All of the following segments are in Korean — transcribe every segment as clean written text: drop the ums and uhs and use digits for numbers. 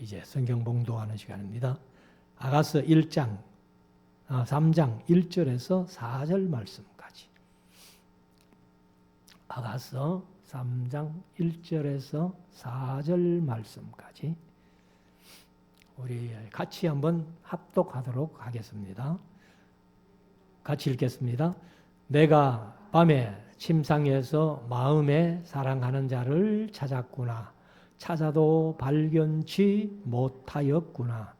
이제 성경 봉독하는 시간입니다. 아가서 3장 1절에서 4절 말씀까지. 아가서 3장 1절에서 4절 말씀까지 우리 같이 한번 합독하도록 하겠습니다. 같이 읽겠습니다. 내가 밤에 침상에서 마음에 사랑하는 자를 찾았구나. 찾아도 발견치 못하였구나.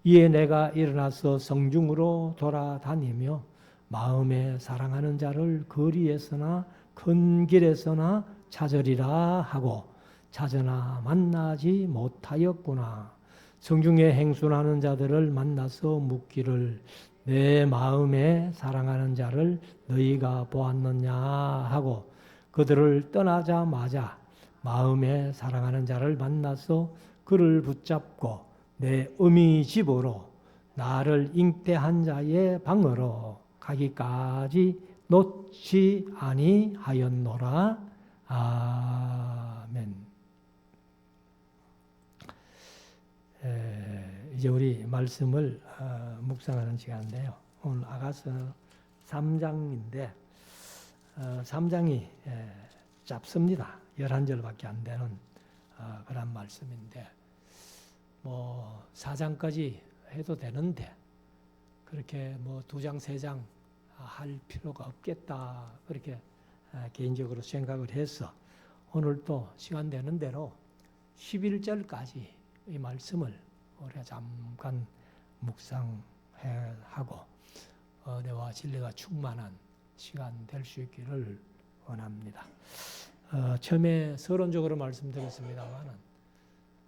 이에 내가 일어나서 성중으로 돌아다니며 마음에 사랑하는 자를 거리에서나 큰 길에서나 찾으리라 하고 찾으나 만나지 못하였구나. 성중에 행순하는 자들을 만나서 묻기를 내 마음에 사랑하는 자를 너희가 보았느냐 하고 그들을 떠나자마자 마음에 사랑하는 자를 만나서 그를 붙잡고 내 어미 집으로 나를 잉태한 자의 방으로 가기까지 놓지 아니하였노라. 아멘. 이제 우리 말씀을 묵상하는 시간인데요. 오늘 아가서 3장인데 3장이 짧습니다. 11절밖에 안 되는 그런 말씀인데 뭐 4장까지 해도 되는데 그렇게 뭐 2장, 3장 할 필요가 없겠다 그렇게 개인적으로 생각을 해서 오늘 또 시간 되는 대로 11절까지 이 말씀을 우리가 잠깐 묵상하고 은혜와 진리가 충만한 시간 될 수 있기를 원합니다. 처음에 서론적으로 말씀드렸습니다만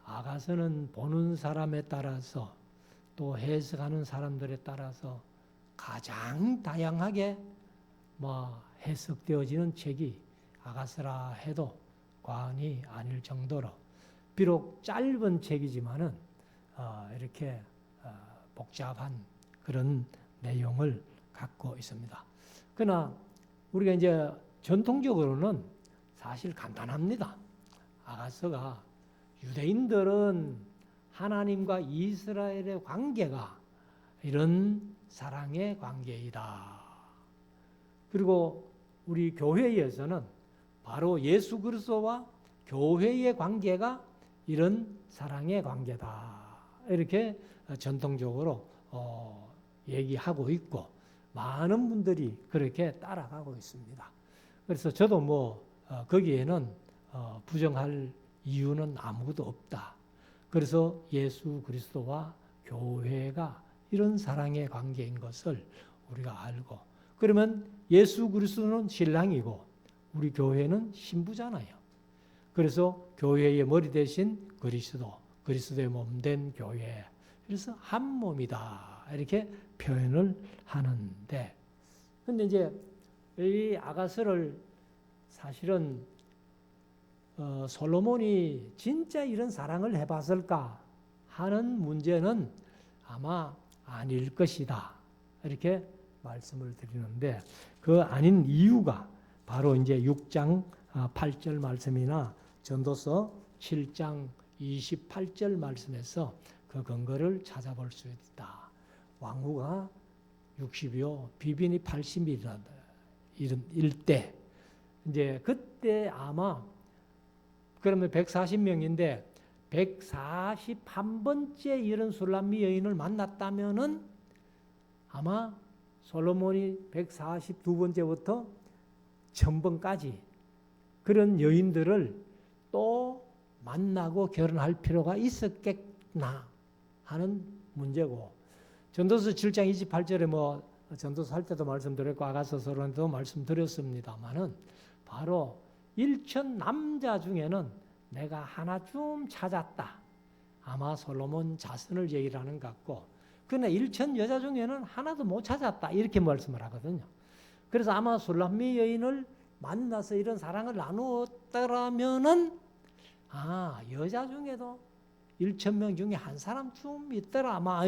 아가서는 보는 사람에 따라서 또 해석하는 사람들에 따라서 가장 다양하게 해석되어지는 책이 아가서라 해도 과언이 아닐 정도로 비록 짧은 책이지만은 이렇게 복잡한 그런 내용을 갖고 있습니다. 그러나 우리가 이제 전통적으로는 사실 간단합니다. 아가서가 유대인들은 하나님과 이스라엘의 관계가 이런 사랑의 관계이다. 그리고 우리 교회에서는 바로 예수 그리스도와 교회의 관계가 이런 사랑의 관계다. 이렇게 전통적으로 얘기하고 있고 많은 분들이 그렇게 따라가고 있습니다. 그래서 저도 거기에는 부정할 이유는 아무것도 없다. 그래서 예수 그리스도와 교회가 이런 사랑의 관계인 것을 우리가 알고 그러면 예수 그리스도는 신랑이고 우리 교회는 신부잖아요. 그래서 교회의 머리 대신 그리스도의 몸된 교회. 그래서 한 몸이다. 이렇게 표현을 하는데 근데 이제 이 아가서를 사실은 솔로몬이 진짜 이런 사랑을 해봤을까 하는 문제는 아마 아닐 것이다. 이렇게 말씀을 드리는데 그 아닌 이유가 바로 이제 6장 8절 말씀이나 전도서 7장 28절 말씀에서 그 근거를 찾아볼 수 있다. 왕후가 60이요 비빈이 80이라 일때 이제 그때 아마 그러면 140명인데 141번째 이런 술람미 여인을 만났다면은 아마 솔로몬이 142번째부터 1000번까지 그런 여인들을 또 만나고 결혼할 필요가 있었겠나 하는 문제고 전도서 7장 28절에 전도서 할 때도 말씀드렸고 아가서서로도 말씀드렸습니다만은 바로 1천 남자 중에는 내가 하나 좀 찾았다. 아마 솔로몬 자손을 얘기하는 것 같고 그러나 1천 여자 중에는 하나도 못 찾았다. 이렇게 말씀을 하거든요. 그래서 아마 술람미 여인을 만나서 이런 사랑을 나누었더라면은 여자 중에도 1,000명 중에 한 사람쯤 있더라 아마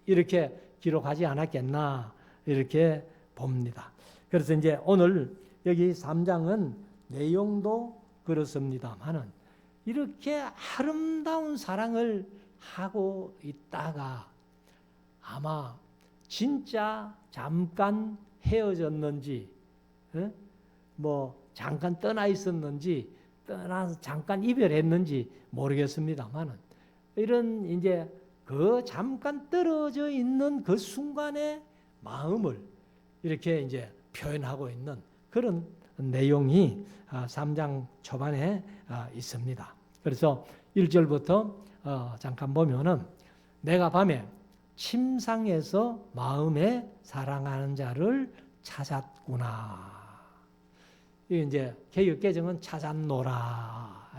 이렇게 기록하지 않았겠나 이렇게 봅니다. 그래서 이제 오늘 여기 3장은 내용도 그렇습니다만은 이렇게 아름다운 사랑을 하고 있다가 아마 진짜 잠깐 헤어졌는지, 뭐 잠깐 떠나 있었는지, 떠나서 잠깐 이별했는지 모르겠습니다만은 이런 이제 그 잠깐 떨어져 있는 그 순간의 마음을 이렇게 이제 표현하고 있는 그런 내용이 3장 초반에 있습니다. 그래서 1절부터 잠깐 보면은 내가 밤에 침상에서 마음에 사랑하는 자를 찾았구나. 이게 이제 개역개정은 찾았노라.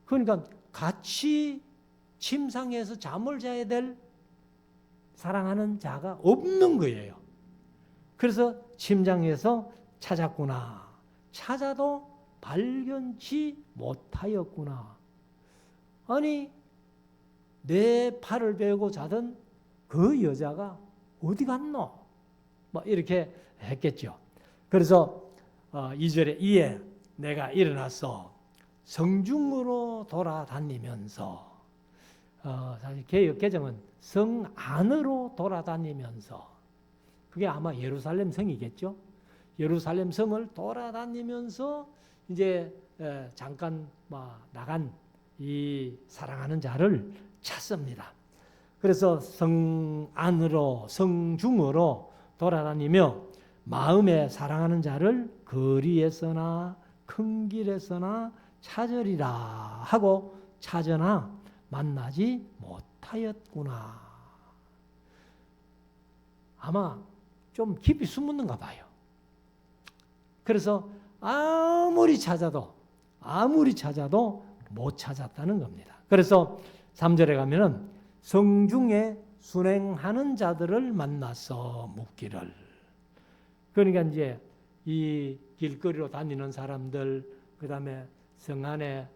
그러니까 같이 침상에서 잠을 자야 될 사랑하는 자가 없는 거예요. 그래서 침상에서 찾았구나. 찾아도 발견치 못하였구나. 아니, 내 팔을 베고 자던 그 여자가 어디 갔노? 뭐 이렇게 했겠죠. 그래서 2절에 이에 내가 일어나서 성중으로 돌아다니면서 사실 개역 개정은 성 안으로 돌아다니면서 그게 아마 예루살렘 성이겠죠. 예루살렘 성을 돌아다니면서 이제 잠깐 나간 이 사랑하는 자를 찾습니다. 그래서 성 안으로 성중으로 돌아다니며 마음에 사랑하는 자를 거리에서나 큰 길에서나 찾으리라 하고 찾으나 만나지 못하였구나. 아마 좀 깊이 숨었는가 봐요. 그래서 아무리 찾아도 못 찾았다는 겁니다. 그래서 3절에 가면은 성중에 순행하는 자들을 만나서 묻기를. 그러니까 이제 이 길거리로 다니는 사람들, 그다음에 성 안에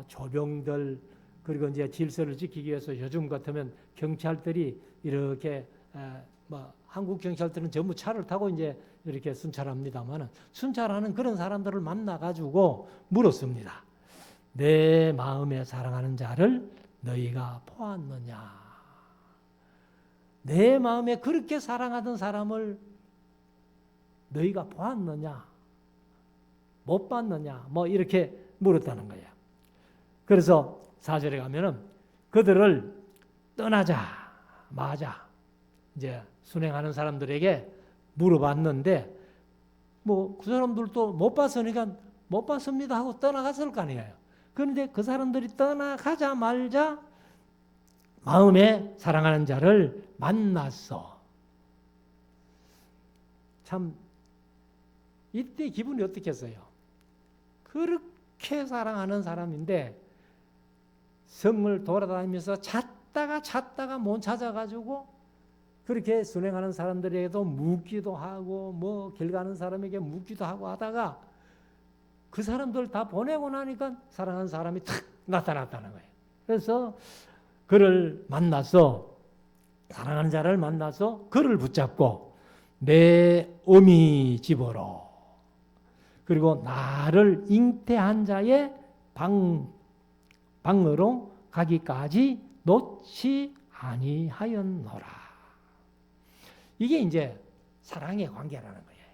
조병들, 그리고 이제 질서를 지키기 위해서 요즘 같으면 경찰들이 이렇게 한국 경찰들은 전부 차를 타고 이제 이렇게 순찰합니다만은 순찰하는 그런 사람들을 만나 가지고 물었습니다. 내 마음에 사랑하는 자를 너희가 보았느냐? 내 마음에 그렇게 사랑하던 사람을 너희가 보았느냐? 못 봤느냐? 이렇게 물었다는 거예요. 그래서 4절에 가면은 그들을 떠나자마자 이제 순행하는 사람들에게 물어봤는데 그 사람들도 못 봤으니까 못 봤습니다 하고 떠나갔을 거 아니에요. 그런데 그 사람들이 떠나가자마자 마음에 사랑하는 자를 만났어. 참 이때 기분이 어떻겠어요? 그렇게 사랑하는 사람인데 성을 돌아다니면서 찾다가 못 찾아가지고 그렇게 순행하는 사람들에게도 묻기도 하고 길 가는 사람에게 묻기도 하고 하다가 그 사람들 다 보내고 나니까 사랑하는 사람이 탁 나타났다는 거예요. 그래서 그를 만나서 사랑하는 자를 만나서 그를 붙잡고 내 어미 집으로 그리고 나를 잉태한 자의 방으로 가기까지 놓지 아니하였노라. 이게 이제 사랑의 관계라는 거예요.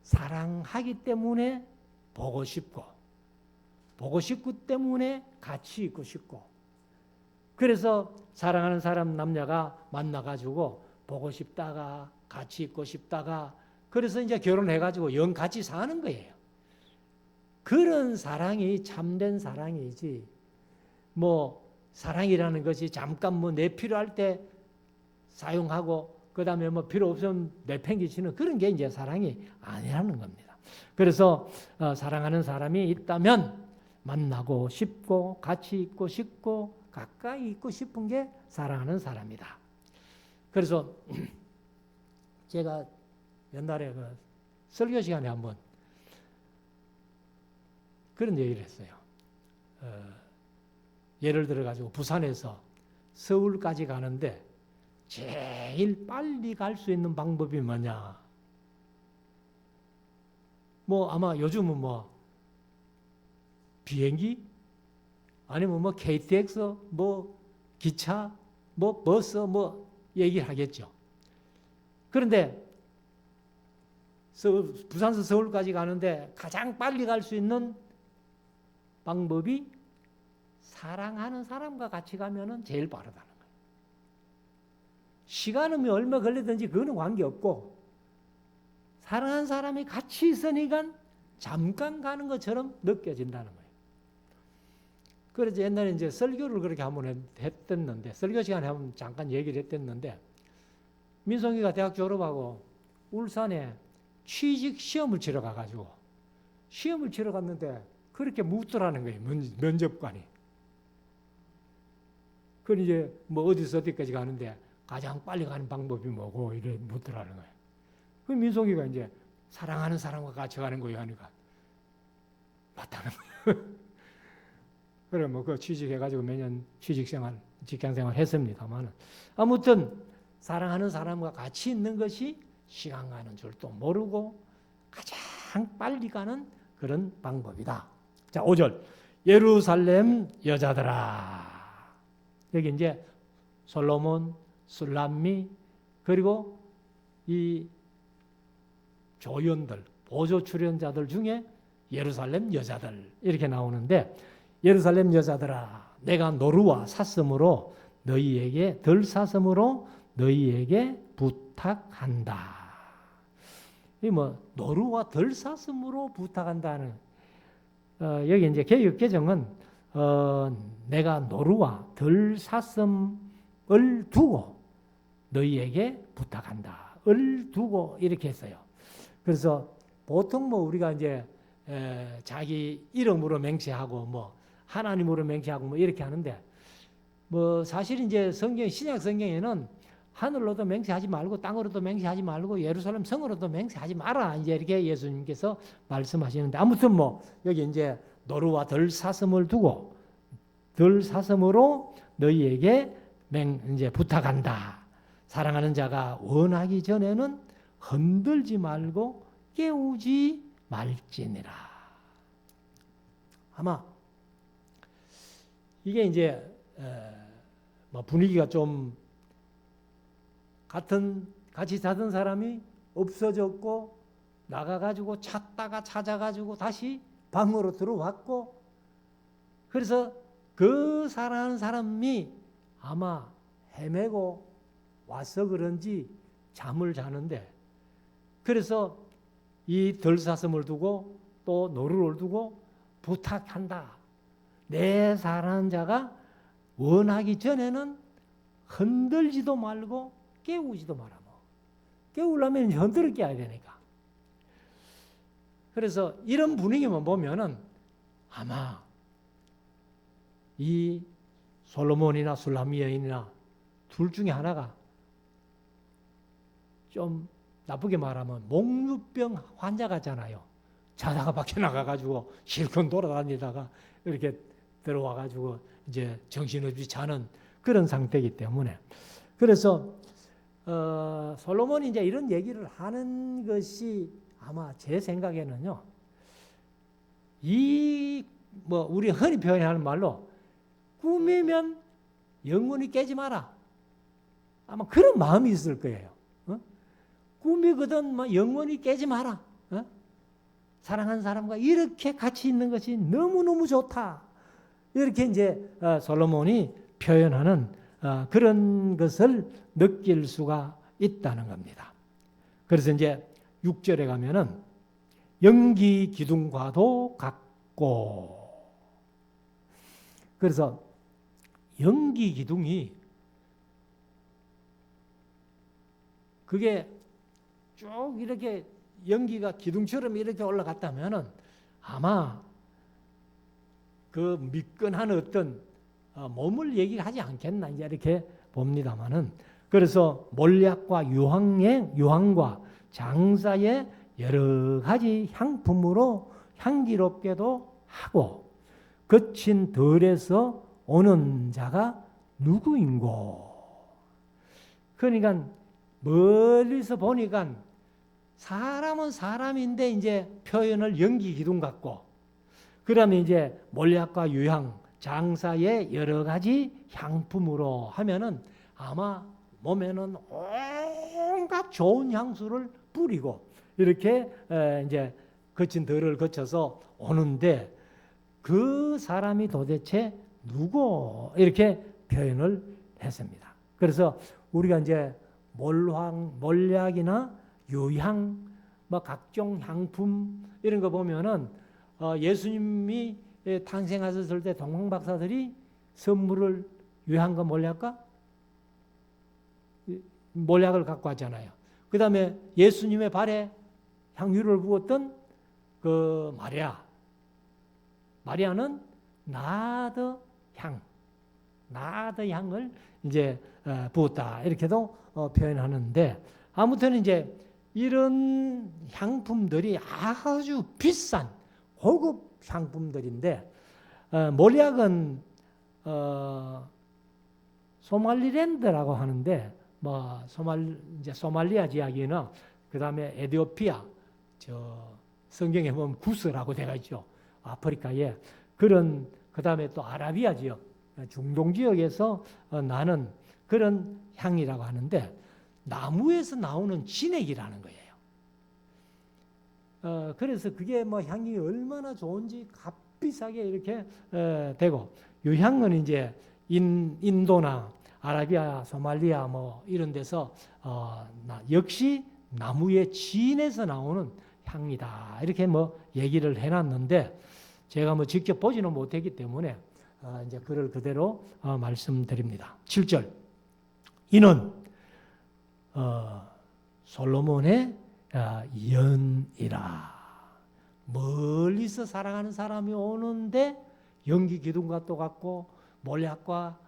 사랑하기 때문에 보고 싶고 때문에 같이 있고 싶고 그래서 사랑하는 사람 남녀가 만나가지고 보고 싶다가 같이 있고 싶다가 그래서 이제 결혼해가지고 영 같이 사는 거예요. 그런 사랑이 참된 사랑이지 사랑이라는 것이 잠깐 내 필요할 때 사용하고 그 다음에 필요 없으면 내팽개치는 그런 게 이제 사랑이 아니라는 겁니다. 그래서 사랑하는 사람이 있다면 만나고 싶고 같이 있고 싶고 가까이 있고 싶은 게 사랑하는 사람이다. 그래서 제가 옛날에 설교 시간에 한번 그런 얘기를 했어요. 예를 들어가지고 부산에서 서울까지 가는데 제일 빨리 갈 수 있는 방법이 뭐냐? 아마 요즘은 비행기? 아니면 KTX? 기차, 뭐 버스 뭐 얘기를 하겠죠. 그런데 부산에서 서울까지 가는데 가장 빨리 갈 수 있는 방법이 사랑하는 사람과 같이 가면은 제일 빠르다는 거예요. 시간은 얼마 걸리든지 그거는 관계없고 사랑하는 사람이 같이 있으니까 잠깐 가는 것처럼 느껴진다는 거예요. 그래서 옛날에 이제 설교를 그렇게 한번 했었는데, 설교 시간에 한번 잠깐 얘기를 했었는데, 민성이가 대학 졸업하고 울산에 취직 시험을 치러 가가지고 시험을 치러 갔는데 그렇게 묻더라는 거예요. 면접관이. 그럼 이제 뭐 어디서 어디까지 가는데 가장 빨리 가는 방법이 뭐고 이래 묻더라는 거예요. 그 민성이가 이제 사랑하는 사람과 같이 가는 거예요 하니까 맞다는 거예요. 그래 뭐 그 취직해가지고 매년 취직생활, 직장생활 했습니다만 아무튼 사랑하는 사람과 같이 있는 것이 시간 가는 줄도 모르고 가장 빨리 가는 그런 방법이다. 자, 5절. 예루살렘 여자들아. 여기 이제 솔로몬, 술람미 그리고 이 조연들, 보조 출연자들 중에 예루살렘 여자들 이렇게 나오는데 예루살렘 여자들아 내가 노루와 사슴으로 너희에게 덜사슴으로 너희에게 부탁한다. 이 뭐 노루와 덜사슴으로 부탁한다는 여기 이제 개역 개정은 내가 노루와 덜사슴을 두고 너희에게 부탁한다. 을 두고 이렇게 했어요. 그래서 보통 뭐 우리가 이제 자기 이름으로 맹세하고 뭐 하나님으로 맹세하고 뭐 이렇게 하는데 뭐 사실 이제 성경 신약 성경에는 하늘로도 맹세하지 말고 땅으로도 맹세하지 말고 예루살렘 성으로도 맹세하지 마라 이제 이렇게 예수님께서 말씀하시는데 아무튼 뭐 여기 이제 노루와 덜사슴을 두고 덜사슴으로 너희에게 이제 부탁한다. 사랑하는 자가 원하기 전에는 흔들지 말고 깨우지 말지니라. 아마 이게 이제 뭐 분위기가 좀 같이 자던 사람이 없어졌고 나가가지고 찾다가 찾아가지고 다시 방으로 들어왔고 그래서 그 사랑하는 사람이 아마 헤매고 와서 그런지 잠을 자는데 그래서 이 덜사슴을 두고 또 노루를 두고 부탁한다. 내 사랑하는 자가 원하기 전에는 흔들지도 말고 깨우지도 마라. 깨우려면 흔들어 깨야 되니까. 그래서 이런 분위기만 보면은 아마 이 솔로몬이나 술람미 여인이나 둘 중에 하나가 좀 나쁘게 말하면 목류병 환자 같잖아요. 자다가 밖에 나가가지고 실컷 돌아다니다가 이렇게 들어와가지고 이제 정신없이 자는 그런 상태이기 때문에 그래서 솔로몬이 이제 이런 얘기를 하는 것이 아마 제 생각에는요. 이 뭐 우리 흔히 표현하는 말로 꿈이면 영원히 깨지 마라. 아마 그런 마음이 있을 거예요. 꿈이거든 뭐 영원히 깨지 마라. 사랑하는 사람과 이렇게 같이 있는 것이 너무너무 좋다. 이렇게 이제 솔로몬이 표현하는 그런 것을 느낄 수가 있다는 겁니다. 그래서 이제 6절에 가면은 연기 기둥과도 같고 그래서 연기 기둥이 그게 쭉 이렇게 연기가 기둥처럼 이렇게 올라갔다면은 아마 그 미끈한 어떤 몸을 얘기하지 않겠나 이제 이렇게 봅니다만은 그래서 몰약과 유황과 장사의 여러 가지 향품으로 향기롭게도 하고 거친 덜에서 오는 자가 누구인고? 그러니까 멀리서 보니까 사람은 사람인데 이제 표현을 연기 기둥 같고 그러면 이제 몰약과 유향 장사의 여러 가지 향품으로 하면은 아마 몸에는 온갖 좋은 향수를 뿌리고 이렇게 이제 거친 들을 거쳐서 오는데 그 사람이 도대체 누구 이렇게 표현을 했습니다. 그래서 우리가 이제 몰약이나 유향, 뭐 각종 향품 이런 거 보면은 예수님이 탄생하셨을 때 동방 박사들이 선물을 유향과 몰약을 갖고 왔잖아요. 그 다음에 예수님의 발에 향유를 부었던 그 마리아는 나드 향을 이제 부었다 이렇게도 표현하는데 아무튼 이제 이런 향품들이 아주 비싼 고급 향품들인데 몰약은 소말리랜드라고 하는데 뭐 소말리아 지역이나 그 다음에 에티오피아 성경에 보면 구스라고 되어 있죠. 아프리카에 그런 그 다음에 또 아라비아 지역 중동 지역에서 나는 그런 향이라고 하는데 나무에서 나오는 진액이라는 거예요. 그래서 그게 뭐 향이 얼마나 좋은지 값비싸게 이렇게 되고 유향은 이제 인도나 아라비아, 소말리아 뭐 이런 데서 역시 나무의 진에서 나오는 향이다 이렇게 뭐 얘기를 해놨는데 제가 뭐 직접 보지는 못했기 때문에 이제 그를 그대로 말씀드립니다. 7절 이는 솔로몬의 연이라. 멀리서 살아가는 사람이 오는데 연기 기둥과 똑같고 몰약과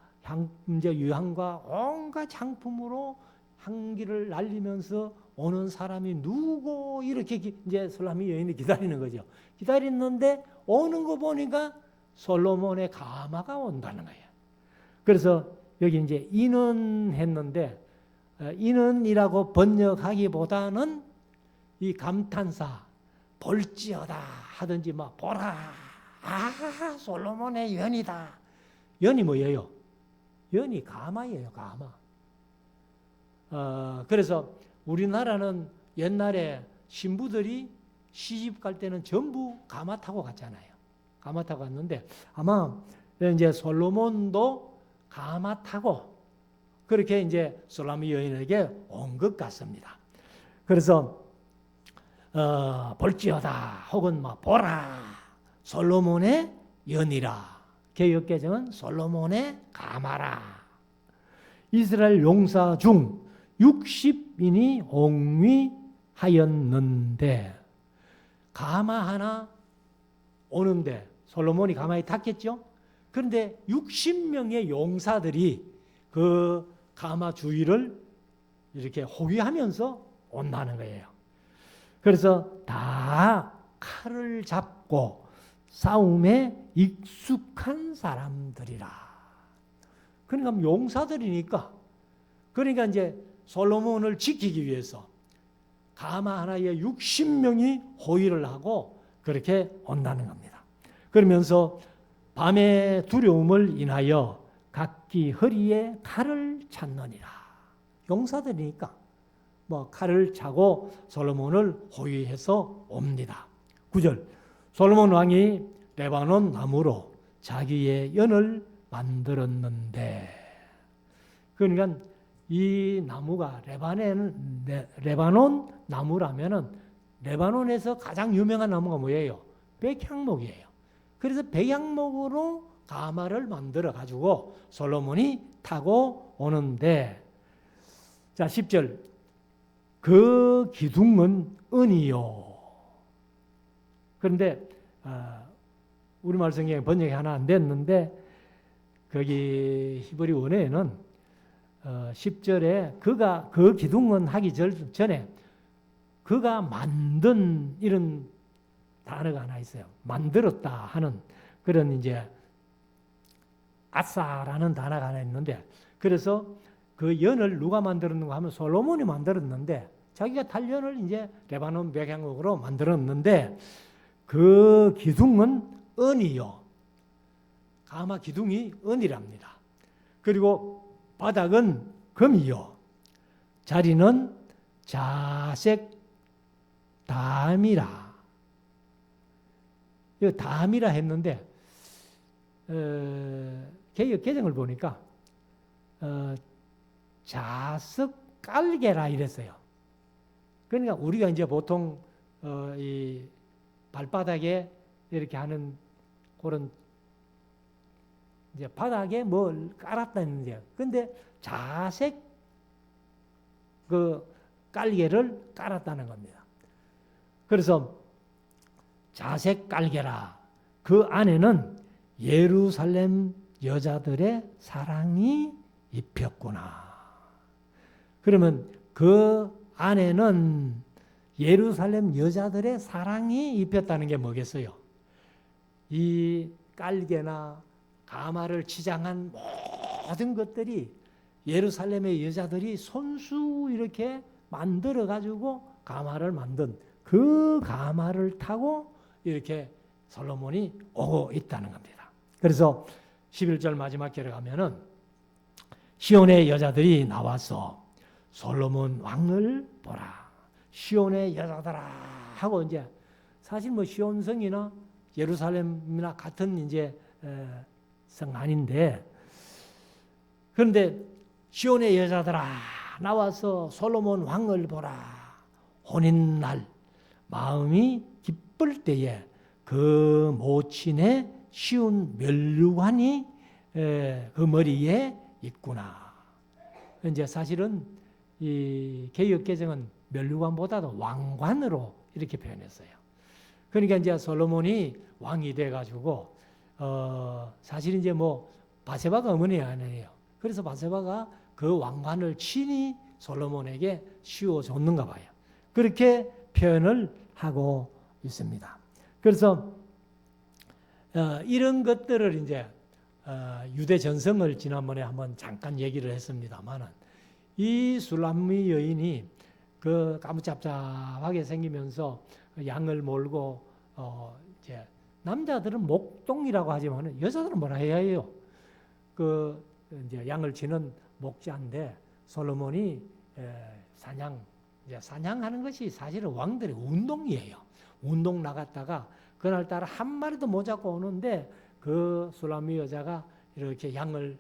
이제 유향과 온갖 향품으로 향기를 날리면서 오는 사람이 누구 이렇게 이제 솔로몬 여인이 기다리는 거죠. 기다리는데 오는 거 보니까 솔로몬의 가마가 온다는 거예요. 그래서 여기 이제 이는 했는데 이는이라고 번역하기보다는 이 감탄사 볼지어다 하든지 막 보라 솔로몬의 연이다. 연이 뭐예요? 연이 가마예요. 가마. 그래서 우리나라는 옛날에 신부들이 시집 갈 때는 전부 가마 타고 갔잖아요. 가마 타고 갔는데 아마 이제 솔로몬도 가마 타고 그렇게 이제 솔로몬 여인에게 온 것 같습니다. 그래서 볼지어다 혹은 뭐 보라 솔로몬의 연이라. 개역개정은 솔로몬의 가마라. 이스라엘 용사 중 60인이 옹위하였는데 가마 하나 오는데 솔로몬이 가마에 탔겠죠. 그런데 60명의 용사들이 그 가마 주위를 이렇게 호위하면서 온다는 거예요. 그래서 다 칼을 잡고 싸움에 익숙한 사람들이라. 그러니까 용사들이니까 그러니까 이제 솔로몬을 지키기 위해서 가마 하나에 60명이 호위를 하고 그렇게 온다는 겁니다. 그러면서 밤의 두려움을 인하여 각기 허리에 칼을 찾느니라. 용사들이니까 뭐 칼을 차고 솔로몬을 호위해서 옵니다. 9절 솔로몬 왕이 레바논 나무로 자기의 연을 만들었는데 그러니까 이 나무가 레바논 나무라면은 레바논에서 가장 유명한 나무가 뭐예요? 백향목이에요. 그래서 백향목으로 가마를 만들어 가지고 솔로몬이 타고 오는데 자 10절 그 기둥은 은이요. 그런데 우리말 성경에 번역이 하나 안 됐는데 거기 히브리 원어에는 10절에 그가 그 기둥은 하기 전에 그가 만든 이런 단어가 하나 있어요. 만들었다 하는 그런 이제 아싸라는 단어가 하나 있는데 그래서 그 연을 누가 만들었는가 하면 솔로몬이 만들었는데 자기가 탈 연을 이제 레바논 백향목으로 만들었는데 그 기둥은 은이요. 가마 기둥이 은이랍니다. 그리고 바닥은 금이요. 자리는 자색 담이라. 이 담이라 했는데 개역 개정을 보니까 자석 깔개라 이랬어요. 그러니까 우리가 이제 보통 이 발바닥에 이렇게 하는 그런 이제 바닥에 뭘 깔았다는 거예요. 근데 자색 그 깔개를 깔았다는 겁니다. 그래서 자색 깔개라. 그 안에는 예루살렘 여자들의 사랑이 입혔구나. 그러면 그 안에는 예루살렘 여자들의 사랑이 입혔다는 게 뭐겠어요? 이 깔개나 가마를 치장한 모든 것들이 예루살렘의 여자들이 손수 이렇게 만들어 가지고 가마를 만든 그 가마를 타고 이렇게 솔로몬이 오고 있다는 겁니다. 그래서 11절 마지막 절에 가면은 시온의 여자들이 나와서 솔로몬 왕을 보라. 시온의 여자들아 하고 이제 사실 뭐 시온성이나 예루살렘이나 같은 이제 성 아닌데, 그런데 시온의 여자들아 나와서 솔로몬 왕을 보라. 혼인날 마음이 기쁠 때에 그 모친의 시온 면류관이 그 머리에 있구나. 이제 사실은 이 개역 개정은 면류관보다도 왕관으로 이렇게 표현했어요. 그러니까 이제 솔로몬이 왕이 돼가지고 사실 이제 뭐 바세바가 어머니 아니에요. 그래서 바세바가 그 왕관을 친히 솔로몬에게 씌워줬는가 봐요. 그렇게 표현을 하고 있습니다. 그래서 이런 것들을 이제 유대 전성을 지난번에 한번 잠깐 얘기를 했습니다만은 이 술람미 여인이 그 까무잡잡하게 생기면서 양을 몰고 이제 남자들은 목동이라고 하지만 여자들은 뭐라 해야 해요? 그 이제 양을 치는 목자인데 솔로몬이 사냥하는 것이 사실은 왕들의 운동이에요. 운동 나갔다가 그날따라 한 마리도 못 잡고 오는데 그 술람미 여자가 이렇게 양을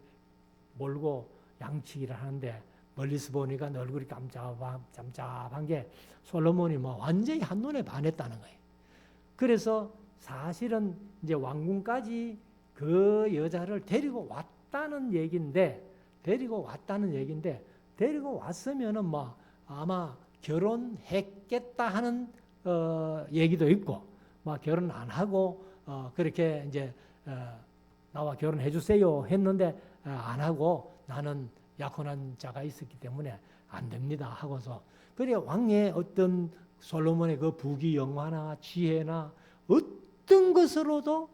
몰고 양치기를 하는데 멀리서 보니까 얼굴이 깜짝한 게 솔로몬이 뭐 완전히 한눈에 반했다는 거예요. 그래서 사실은 이제 왕궁까지 그 여자를 데리고 왔다는 얘기인데 데리고 왔으면은 뭐 아마 결혼했겠다 하는 얘기도 있고, 막 결혼 안 하고 그렇게 이제 나와 결혼해 주세요 했는데 안 하고 나는 약혼한 자가 있었기 때문에 안 됩니다 하고서, 그래 왕의 어떤 솔로몬의 그 부귀영화나 지혜나 어떤 것으로도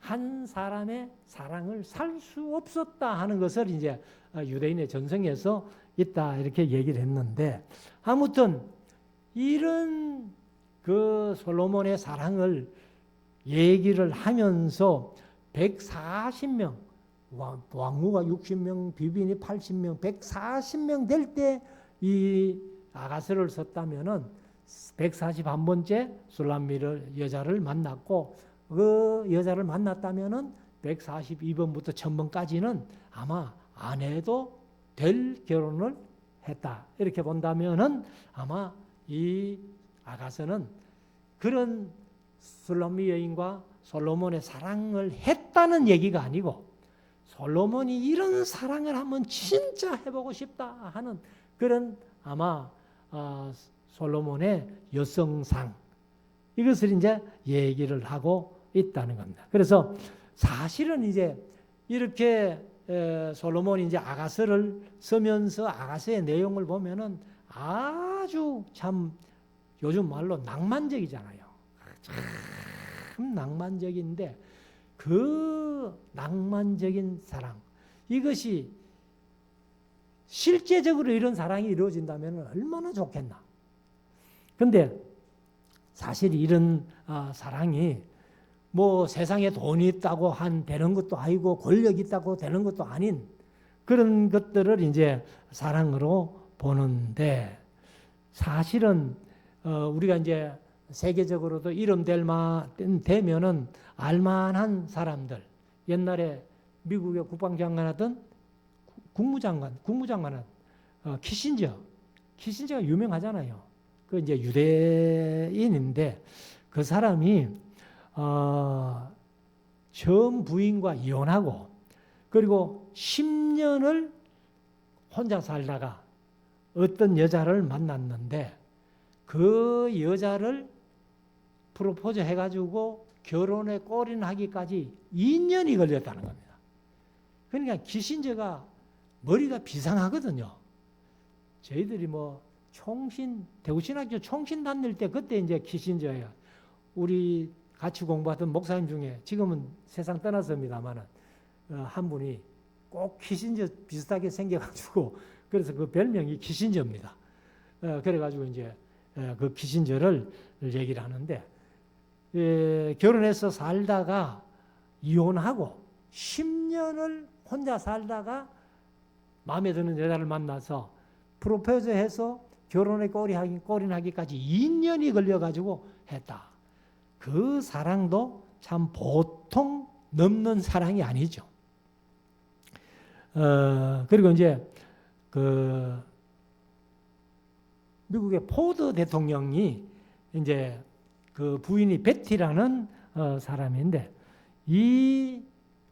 한 사람의 사랑을 살 수 없었다 하는 것을 이제 유대인의 전성에서 있다 이렇게 얘기를 했는데, 아무튼 이런 그 솔로몬의 사랑을 얘기를 하면서 140명, 왕후가 60명, 비빈이 80명, 140명 될 때 이 아가서를 썼다면은 141번째 술람미를 여자를 만났고, 그 여자를 만났다면은 142번부터 1000번까지는 아마 안 해도 될 결혼을 했다. 이렇게 본다면은 아마 이 아가서는 그런 술람미 여인과 솔로몬의 사랑을 했다는 얘기가 아니고 솔로몬이 이런 사랑을 한번 진짜 해보고 싶다 하는 그런 아마 솔로몬의 여성상, 이것을 이제 얘기를 하고 있다는 겁니다. 그래서 사실은 이제 이렇게 솔로몬이 이제 아가서를 쓰면서 아가서의 내용을 보면은 아주 참 요즘 말로 낭만적이잖아요. 참 낭만적인데 그 낭만적인 사랑, 이것이 실제적으로 이런 사랑이 이루어진다면 얼마나 좋겠나. 근데 사실 이런 사랑이 뭐 세상에 돈이 있다고 되는 것도 아니고 권력이 있다고 되는 것도 아닌 그런 것들을 이제 사랑으로 보는데 사실은 우리가 이제 세계적으로도 이름 되면은 알만한 사람들 옛날에 미국의 국방장관 하던 국무장관 키신저가 유명하잖아요. 그 이제 유대인인데 그 사람이 전 부인과 이혼하고 그리고 10년을 혼자 살다가 어떤 여자를 만났는데 그 여자를 프로포즈 해가지고 결혼에 골인하기까지 2년이 걸렸다는 겁니다. 그러니까 키신저가 머리가 비상하거든요. 저희들이 뭐 대구신학교 총신 다닐 때 그때 이제 키신저예요. 우리 같이 공부하던 목사님 중에 지금은 세상 떠났습니다만은 한 분이 꼭 키신저 비슷하게 생겨가지고 그래서 그 별명이 키신저입니다. 그래가지고 이제 그 키신저를 얘기를 하는데 결혼해서 살다가 이혼하고 10년을 혼자 살다가 마음에 드는 여자를 만나서 프로포즈해서 결혼에 골인하기까지 2년이 걸려가지고 했다. 그 사랑도 참 보통 넘는 사랑이 아니죠. 그리고 이제 그 미국의 포드 대통령이 이제 그 부인이 베티라는 사람인데 이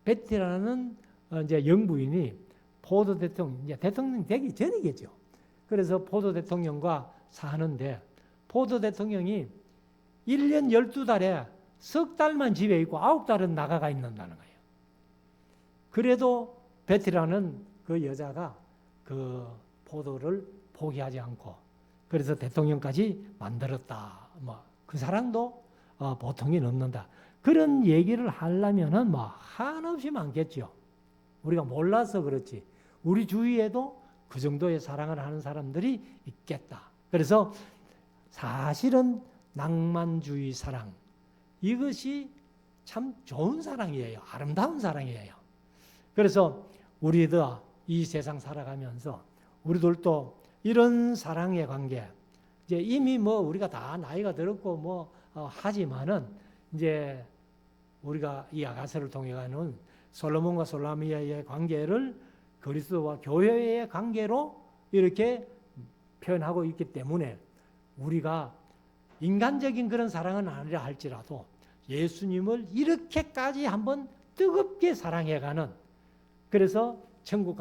베티라는 이제 영부인이 포드 대통령 이제 대통령 되기 전이겠죠. 그래서 포드 대통령과 사는데 포드 대통령이 1년 12달에 석 달만 집에 있고 9달은 나가가 있는다는 거예요. 그래도 베티라는 그 여자가 그 포도를 포기하지 않고 그래서 대통령까지 만들었다. 뭐 그 사랑도 보통이 넘는다. 그런 얘기를 하려면은 뭐 한없이 많겠죠. 우리가 몰라서 그렇지. 우리 주위에도 그 정도의 사랑을 하는 사람들이 있겠다. 그래서 사실은 낭만주의 사랑 이것이 참 좋은 사랑이에요. 아름다운 사랑이에요. 그래서 우리들 이 세상 살아가면서 우리들도 이런 사랑의 관계 이제 이미 뭐 우리가 다 나이가 들었고 뭐 하지만은 이제 우리가 이 아가서를 통해 가는 솔로몬과 솔라미아의 관계를 그리스도와 교회의 관계로 이렇게 표현하고 있기 때문에 우리가 인간적인 그런 사랑은 아니라 할지라도 예수님을 이렇게까지 한번 뜨겁게 사랑해가는 그래서 천국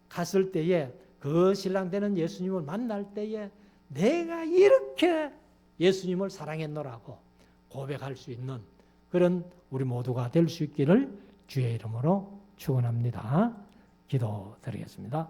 갔을 때에 그 신랑 되는 예수님을 만날 때에 내가 이렇게 예수님을 사랑했노라고 고백할 수 있는 그런 우리 모두가 될 수 있기를 주의 이름으로 축원합니다. 기도드리겠습니다.